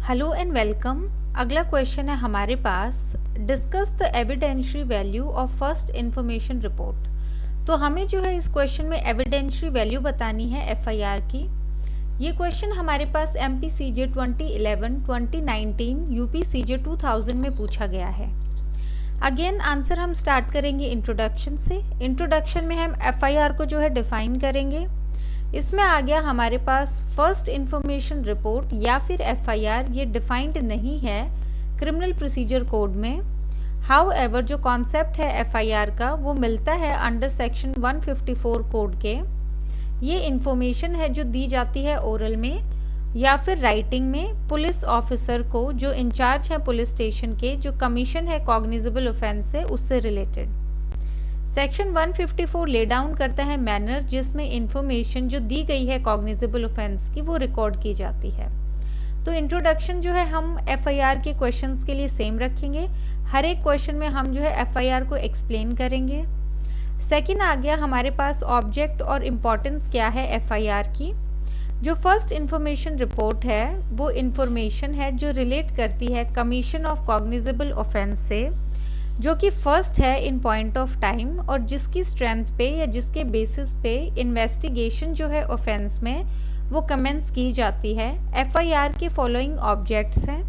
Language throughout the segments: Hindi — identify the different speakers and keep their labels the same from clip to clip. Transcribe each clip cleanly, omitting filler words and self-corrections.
Speaker 1: Hello and welcome. अगला क्वेश्चन है हमारे पास, discuss the evidentiary value of first information report. तो हमें जो है इस क्वेश्चन में एविडेंशियरी वैल्यू बतानी है एफआईआर की। ये क्वेश्चन हमारे पास एमपीसीजे 2011, 2019, यूपीसीजे 2000 में पूछा गया है। अगेन आंसर हम स्टार्ट करेंगे इंट्रोडक्शन से। इंट्रोडक्शन में हम एफआईआर को जो है डिफाइन करेंगे। इसमें आ गया हमारे पास फर्स्ट इंफॉर्मेशन रिपोर्ट या फिर एफआईआर, ये डिफाइंड नहीं है क्रिमिनल प्रोसीजर कोड में। हाउएवर जो कॉन्सेप्ट है एफआईआर का वो मिलता है अंडर सेक्शन 154 कोड के। ये इंफॉर्मेशन है जो दी जाती है ओरल में या फिर राइटिंग में पुलिस ऑफिसर को जो इंचार्ज है पुलिस स्टेशन के, जो कमीशन है कॉग्निजेबल ऑफेंस से, उससे रिलेटेड। सेक्शन 154 ले डाउन करता है मैनर जिसमें इंफॉर्मेशन जो दी गई है कॉग्निजेबल ऑफेंस की वो रिकॉर्ड की जाती है। तो इंट्रोडक्शन जो है हम एफआईआर के क्वेश्चंस के लिए सेम रखेंगे। हर एक क्वेश्चन में हम जो है एफआईआर को एक्सप्लेन करेंगे। सेकंड आ गया हमारे पास ऑब्जेक्ट और इम्पोर्टेंस क्या है एफआईआर की। जो फर्स्ट इंफॉर्मेशन रिपोर्ट है वो इंफॉर्मेशन है जो रिलेट करती है कमीशन ऑफ कॉग्निजेबल ऑफेंस से, जो कि फर्स्ट है इन पॉइंट ऑफ टाइम और जिसकी स्ट्रेंथ पे या जिसके बेसिस पे इन्वेस्टिगेशन जो है ऑफेंस में वो कमेंस की जाती है। एफआईआर के फॉलोइंग ऑब्जेक्ट्स हैं।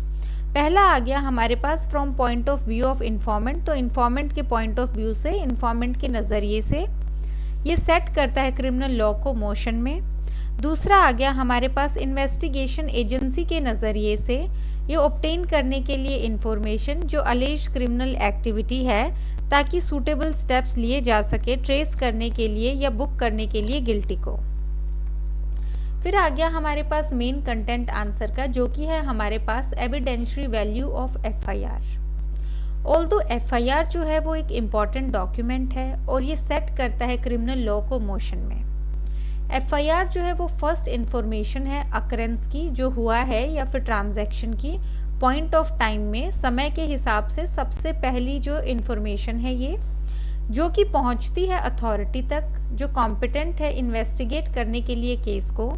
Speaker 1: पहला आ गया हमारे पास from point of view of informant, तो इन्फॉर्मेंट के पॉइंट ऑफ व्यू से, इन्फॉर्मेंट के नज़रिए से ये सेट करता है क्रिमिनल लॉ को मोशन में। दूसरा आ गया हमारे पास इन्वेस्टिगेशन एजेंसी के नज़रिए से, ये ऑब्टेन करने के लिए इंफॉर्मेशन जो अलेज्ड क्रिमिनल एक्टिविटी है ताकि सूटेबल स्टेप्स लिए जा सके ट्रेस करने के लिए या बुक करने के लिए गिल्टी को। फिर आ गया हमारे पास मेन कंटेंट आंसर का, जो कि है हमारे पास evidentiary value of FIR. Although FIR जो है वो एक इम्पॉर्टेंट डॉक्यूमेंट है और ये सेट करता है क्रिमिनल लॉ को मोशन में। एफआईआर जो है वो फर्स्ट इंफॉर्मेशन है अकरेंस की, जो हुआ है या फिर ट्रांजैक्शन की पॉइंट ऑफ टाइम में, समय के हिसाब से सबसे पहली जो इंफॉर्मेशन है ये, जो कि पहुंचती है अथॉरिटी तक जो कॉम्पिटेंट है इन्वेस्टिगेट करने के लिए केस को।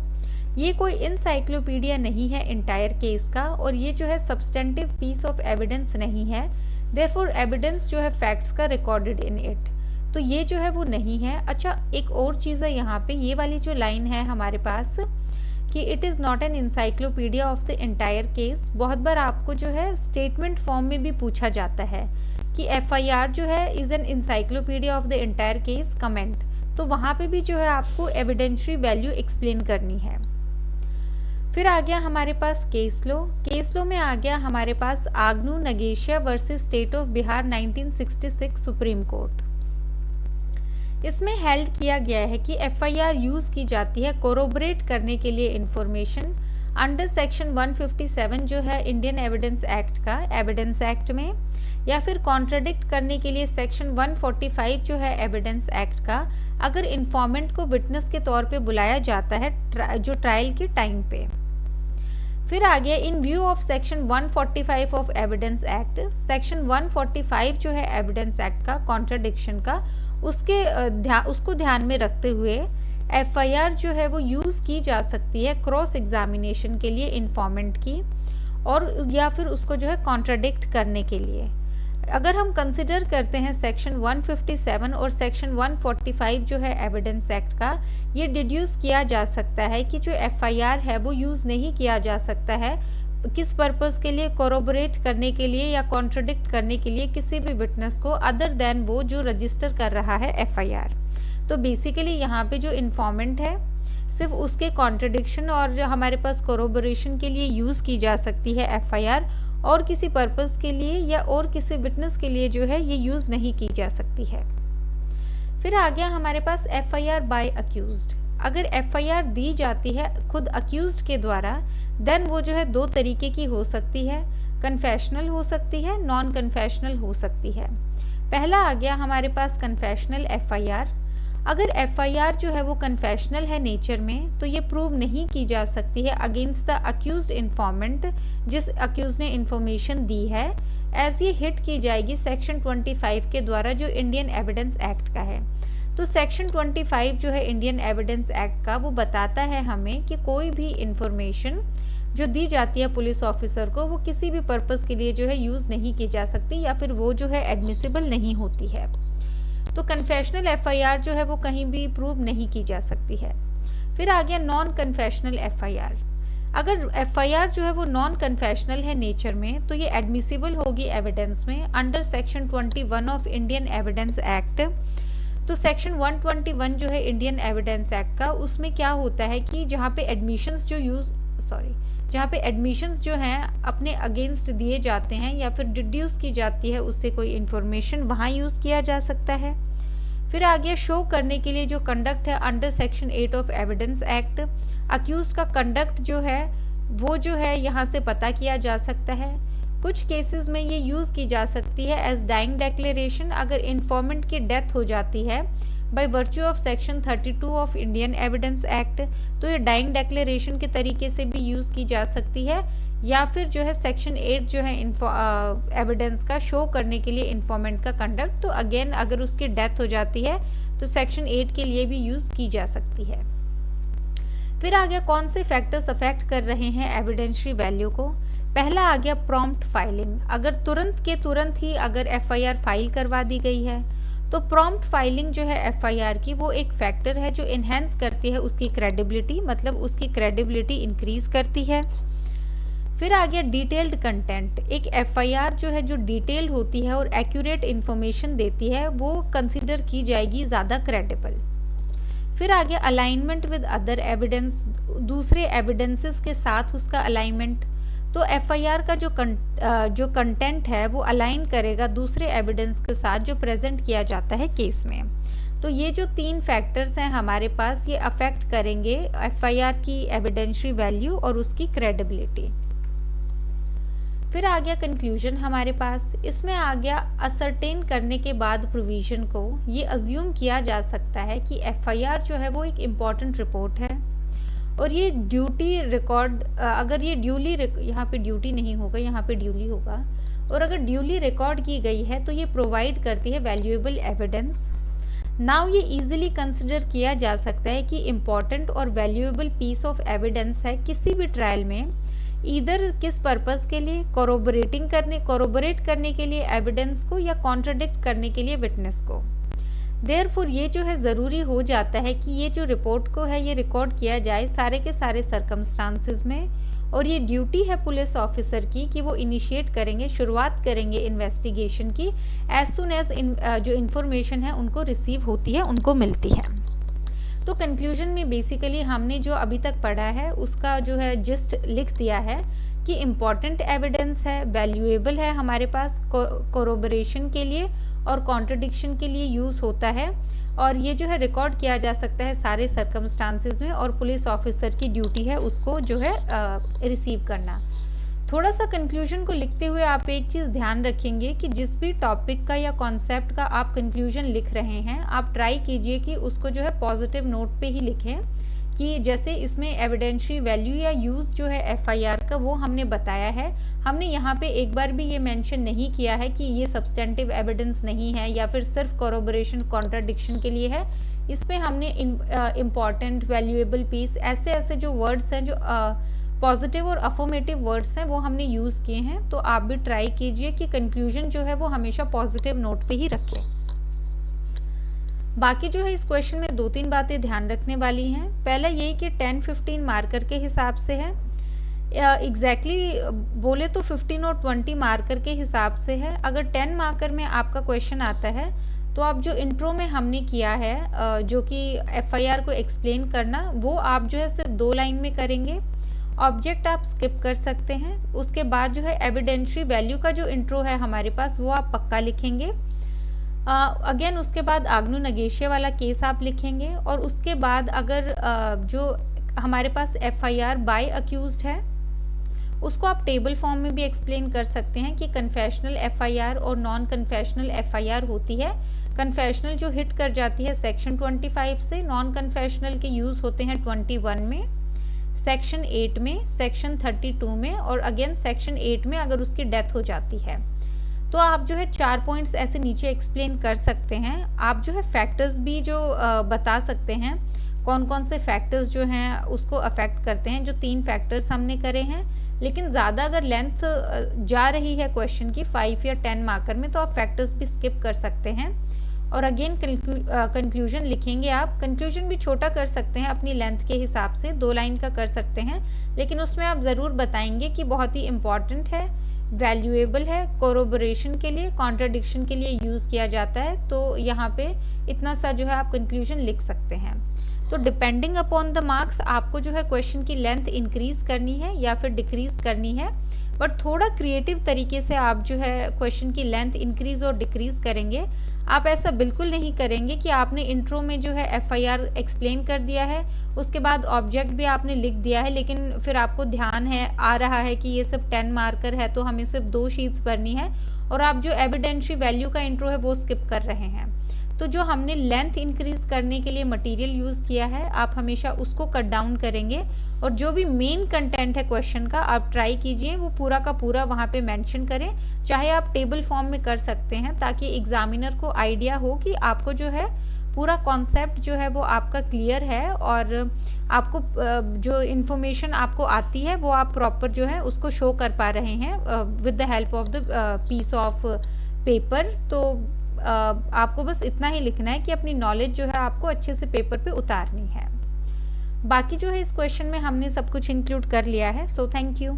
Speaker 1: ये कोई इंसाइक्लोपीडिया नहीं है इंटायर केस का, और ये जो है सब्सटेंटिव पीस ऑफ एविडेंस नहीं है। देयरफॉर एविडेंस जो है फैक्ट्स का रिकॉर्डेड इन इट, तो ये जो है वो नहीं है। अच्छा, एक और चीज़ है यहाँ पे, ये वाली जो लाइन है हमारे पास कि it is not an encyclopedia of the entire case, बहुत बार आपको जो है स्टेटमेंट फॉर्म में भी पूछा जाता है कि एफआईआर जो है is an encyclopedia of the entire case comment, तो वहाँ पे भी जो है आपको एविडेंशियरी वैल्यू एक्सप्लेन करनी है। फिर आ गया हमारे पास केस लो। केस लो में आ गया हमारे पास Aghnoo Nagesia versus state of Bihar 1966 supreme court. इसमें हेल्ड किया गया है कि एफआईआर यूज़ की जाती है कोरोबरेट करने के लिए इंफॉर्मेशन अंडर सेक्शन 157 जो है इंडियन एविडेंस एक्ट का, एविडेंस एक्ट में, या फिर कॉन्ट्राडिक्ट करने के लिए सेक्शन 145 जो है एविडेंस एक्ट का, अगर इन्फॉर्मेंट को विटनेस के तौर पे बुलाया जाता है जो ट्रायल के टाइम पे। फिर आ गया इन view of section 145 of evidence act, section 145 जो है एविडेंस एक्ट का कॉन्ट्राडिक्शन का, उसको ध्यान में रखते हुए एफआईआर जो है वो यूज़ की जा सकती है क्रॉस एग्जामिनेशन के लिए इन्फॉर्मेंट की, और या फिर उसको जो है कॉन्ट्राडिक्ट करने के लिए। अगर हम कंसिडर करते हैं सेक्शन 157 और सेक्शन 145 जो है एविडेंस एक्ट का, ये डिड्यूस किया जा सकता है कि जो एफआईआर है वो यूज़ नहीं किया जा सकता है किस पर्पस के लिए, कोरोबरेट करने के लिए या कॉन्ट्रडिक्ट करने के लिए किसी भी विटनेस को अदर देन वो जो रजिस्टर कर रहा है एफआईआर। तो बेसिकली यहाँ पे जो इन्फॉर्मेंट है सिर्फ उसके कॉन्ट्रडिक्शन और जो हमारे पास कोरोबरेशन के लिए यूज़ की जा सकती है एफआईआर, और किसी पर्पस के लिए या और किसी विटनेस के लिए जो है ये यूज़ नहीं की जा सकती है। फिर आ गया हमारे पास एफआईआर बाय अक्यूज्ड। अगर एफआईआर दी जाती है खुद अक्यूज्ड के द्वारा, देन वो जो है दो तरीके की हो सकती है, कन्फेशनल हो सकती है, नॉन कन्फेशनल हो सकती है। पहला आ गया हमारे पास कन्फेशनल एफआईआर। अगर एफआईआर जो है वो कन्फेशनल है नेचर में, तो ये प्रूव नहीं की जा सकती है अगेंस्ट द अक्यूज्ड इन्फॉर्मेंट, जिस अक्यूज ने इन्फॉर्मेशन दी है, एज ये हिट की जाएगी सेक्शन 25 के द्वारा जो इंडियन एविडेंस एक्ट का है। तो सेक्शन 25 जो है इंडियन एविडेंस एक्ट का, वो बताता है हमें कि कोई भी इंफॉर्मेशन जो दी जाती है पुलिस ऑफिसर को, वो किसी भी पर्पस के लिए जो है यूज़ नहीं की जा सकती या फिर वो जो है एडमिसिबल नहीं होती है। तो कन्फेशनल एफआईआर जो है वो कहीं भी प्रूव नहीं की जा सकती है। फिर आ गया नॉन कन्फेशनल एफआईआर। अगर एफआईआर जो है वो नॉन कन्फेशनल है नेचर में, तो ये एडमिसिबल होगी एविडेंस में under section 21 of Indian evidence act. तो सेक्शन 121 जो है इंडियन एविडेंस एक्ट का, उसमें क्या होता है कि जहाँ पे एडमिशंस जो हैं अपने अगेंस्ट दिए जाते हैं या फिर डिड्यूस की जाती है उससे कोई इन्फॉर्मेशन, वहाँ यूज़ किया जा सकता है। फिर आ गया शो करने के लिए जो कंडक्ट है under section 8 of evidence act. Accused का कंडक्ट जो है वो जो है यहाँ से पता किया जा सकता है। कुछ केसेस में ये यूज़ की जा सकती है एज डाइंग डेक्लेरेशन। अगर इन्फॉर्मेंट की डेथ हो जाती है by virtue of section 32 of Indian evidence act, तो ये डाइंग डेक्लेरेशन के तरीके से भी यूज़ की जा सकती है, या फिर जो है सेक्शन 8 जो है एविडेंस का शो करने के लिए इन्फॉर्मेंट का कंडक्ट, तो अगेन अगर उसकी डेथ हो जाती है तो सेक्शन 8 के लिए भी यूज़ की जा सकती है। फिर आ गया कौन से फैक्टर्स अफेक्ट कर रहे हैं एविडेंशियरी वैल्यू को। पहला आ गया प्रॉम्प्ट फाइलिंग। अगर तुरंत के तुरंत ही अगर एफआईआर फाइल करवा दी गई है, तो प्रॉम्प्ट फाइलिंग जो है एफआईआर की, वो एक फैक्टर है जो इन्हेंस करती है उसकी क्रेडिबिलिटी, मतलब उसकी क्रेडिबिलिटी इंक्रीज करती है। फिर आ गया डिटेल्ड कंटेंट। एक एफआईआर जो है जो डिटेल्ड होती है और एक्यूरेट इन्फॉर्मेशन देती है, वो कंसिडर की जाएगी ज़्यादा क्रेडिबल। फिर आ गया अलाइनमेंट विद अदर एविडेंस, दूसरे एविडेंसेस के साथ उसका अलाइनमेंट। तो एफआईआर का जो कंटेंट है वो अलाइन करेगा दूसरे एविडेंस के साथ जो प्रेजेंट किया जाता है केस में। तो ये जो 3 फैक्टर्स हैं हमारे पास, ये अफेक्ट करेंगे एफआईआर की एविडेंशियरी वैल्यू और उसकी क्रेडिबिलिटी। फिर आ गया कंक्लूजन हमारे पास। इसमें आ गया असरटेन करने के बाद प्रोविजन को ये अज्यूम किया जा सकता है कि एफआईआर जो है वो एक इम्पॉर्टेंट रिपोर्ट है और ये ड्यूटी रिकॉर्ड, अगर ये ड्यूली, यहाँ पे ड्यूटी नहीं होगा, यहाँ पे ड्यूली होगा, और अगर ड्यूली रिकॉर्ड की गई है तो ये प्रोवाइड करती है वैल्यूएबल एविडेंस। नाउ ये इजीली कंसिडर किया जा सकता है कि इम्पॉर्टेंट और वैल्यूएबल पीस ऑफ एविडेंस है किसी भी ट्रायल में, ईदर किस पर्पस के लिए, कोरोबोरेट करने के लिए एविडेंस को या कॉन्ट्रडिक्ट करने के लिए विटनेस को। देयरफॉर ये जो है ज़रूरी हो जाता है कि ये जो रिपोर्ट को है ये रिकॉर्ड किया जाए सारे के सारे सर्कमस्टांसेस में, और ये ड्यूटी है पुलिस ऑफिसर की कि वो इनिशिएट करेंगे, शुरुआत करेंगे इन्वेस्टिगेशन की एज सुन एज जो इन्फॉर्मेशन है उनको रिसीव होती है, उनको मिलती है। तो कंक्लूजन में बेसिकली हमने जो अभी तक पढ़ा है उसका जो है जिस्ट लिख दिया है कि इम्पॉर्टेंट एविडेंस है, वैल्यूएबल है, हमारे पास कोरोबोरेशन के लिए और कॉन्ट्रडिक्शन के लिए यूज़ होता है, और ये जो है रिकॉर्ड किया जा सकता है सारे सर्कमस्टांसेस में, और पुलिस ऑफिसर की ड्यूटी है उसको जो है रिसीव करना। थोड़ा सा कंक्लूजन को लिखते हुए आप एक चीज़ ध्यान रखेंगे कि जिस भी टॉपिक का या कॉन्सेप्ट का आप कंक्लूजन लिख रहे हैं, आप ट्राई कीजिए कि उसको जो है पॉजिटिव नोट पे ही लिखें, कि जैसे इसमें एविडेंशियरी वैल्यू या यूज़ जो है एफआईआर का वो हमने बताया है। हमने यहाँ पे एक बार भी ये मेंशन नहीं किया है कि ये सब्सटेंटिव एविडेंस नहीं है या फिर सिर्फ कोरोबोरेशन कॉन्ट्राडिक्शन के लिए है। इसमें हमने इम्पॉर्टेंट, वैल्यूएबल पीस, ऐसे जो वर्ड्स हैं, जो पॉजिटिव और अफर्मेटिव वर्ड्स हैं, वो हमने यूज़ किए हैं। तो आप भी ट्राई कीजिए कि कंक्लूजन जो है वो हमेशा पॉजिटिव नोट पे ही रखें। बाकी जो है इस क्वेश्चन में 2-3 बातें ध्यान रखने वाली हैं। पहला यही कि 10-15 मार्कर के हिसाब से है, एग्जैक्टली बोले तो 15 और 20 मार्कर के हिसाब से है। अगर 10 मार्कर में आपका क्वेश्चन आता है तो आप जो इंट्रो में हमने किया है जो कि एफआईआर को एक्सप्लेन करना, वो आप जो है सिर्फ 2 लाइन में करेंगे। ऑब्जेक्ट आप स्किप कर सकते हैं। उसके बाद जो है एविडेंशियरी वैल्यू का जो इंट्रो है हमारे पास, वो आप पक्का लिखेंगे। अगेन उसके बाद आग्नो नगेशिया वाला केस आप लिखेंगे, और उसके बाद अगर जो हमारे पास एफआईआर बाय अक्यूज्ड है उसको आप टेबल फॉर्म में भी एक्सप्लेन कर सकते हैं कि कन्फेशनल एफआईआर और नॉन कन्फेशनल एफआईआर होती है। कन्फेशनल जो हिट कर जाती है सेक्शन 25 से, नॉन कन्फेशनल के यूज़ होते हैं 21 में, सेक्शन 8 में, सेक्शन 32 में, और अगेन सेक्शन 8 में अगर उसकी डेथ हो जाती है। तो आप जो है 4 पॉइंट्स ऐसे नीचे एक्सप्लेन कर सकते हैं। आप जो है फैक्टर्स भी जो बता सकते हैं, कौन कौन से फैक्टर्स जो हैं उसको अफेक्ट करते हैं। जो 3 फैक्टर्स हमने करे हैं, लेकिन ज़्यादा अगर लेंथ जा रही है क्वेश्चन की 5 या 10 मार्कर में, तो आप फैक्टर्स भी स्किप कर सकते हैं। और अगेन कंक्लूजन लिखेंगे आप। कंक्लूजन भी छोटा कर सकते हैं अपनी लेंथ के हिसाब से, 2 लाइन का कर सकते हैं, लेकिन उसमें आप ज़रूर बताएंगे कि बहुत ही इम्पॉर्टेंट है, वैल्यूएबल है, कोरोबोरेशन के लिए, कॉन्ट्राडिक्शन के लिए यूज़ किया जाता है। तो यहाँ पे इतना सा जो है आप कंक्लूजन लिख सकते हैं। तो डिपेंडिंग अपॉन द मार्क्स आपको जो है क्वेश्चन की लेंथ इंक्रीज़ करनी है या फिर डिक्रीज़ करनी है, बट थोड़ा क्रिएटिव तरीके से आप जो है क्वेश्चन की लेंथ इंक्रीज़ और डिक्रीज़ करेंगे। आप ऐसा बिल्कुल नहीं करेंगे कि आपने इंट्रो में जो है FIR एक्सप्लेन कर दिया है, उसके बाद ऑब्जेक्ट भी आपने लिख दिया है, लेकिन फिर आपको ध्यान है आ रहा है कि ये सिर्फ 10 मार्कर है तो हमें सिर्फ 2 शीट्स भरनी है, और आप जो एविडेंशियरी वैल्यू का इंट्रो है वो स्किप कर रहे हैं। तो जो हमने लेंथ इंक्रीज करने के लिए मटेरियल यूज़ किया है, आप हमेशा उसको कट डाउन करेंगे, और जो भी मेन कंटेंट है क्वेश्चन का आप ट्राई कीजिए वो पूरा का पूरा वहाँ पे मेंशन करें। चाहे आप टेबल फॉर्म में कर सकते हैं, ताकि एग्जामिनर को आइडिया हो कि आपको जो है पूरा कॉन्सेप्ट जो है वो आपका क्लियर है, और आपको जो इन्फॉर्मेशन आपको आती है वो आप प्रॉपर जो है उसको शो कर पा रहे हैं with the help of the piece of paper. तो आपको बस इतना ही लिखना है कि अपनी नॉलेज जो है आपको अच्छे से पेपर पे उतारनी है। बाकी जो है इस क्वेश्चन में हमने सब कुछ इंक्लूड कर लिया है। So thank you.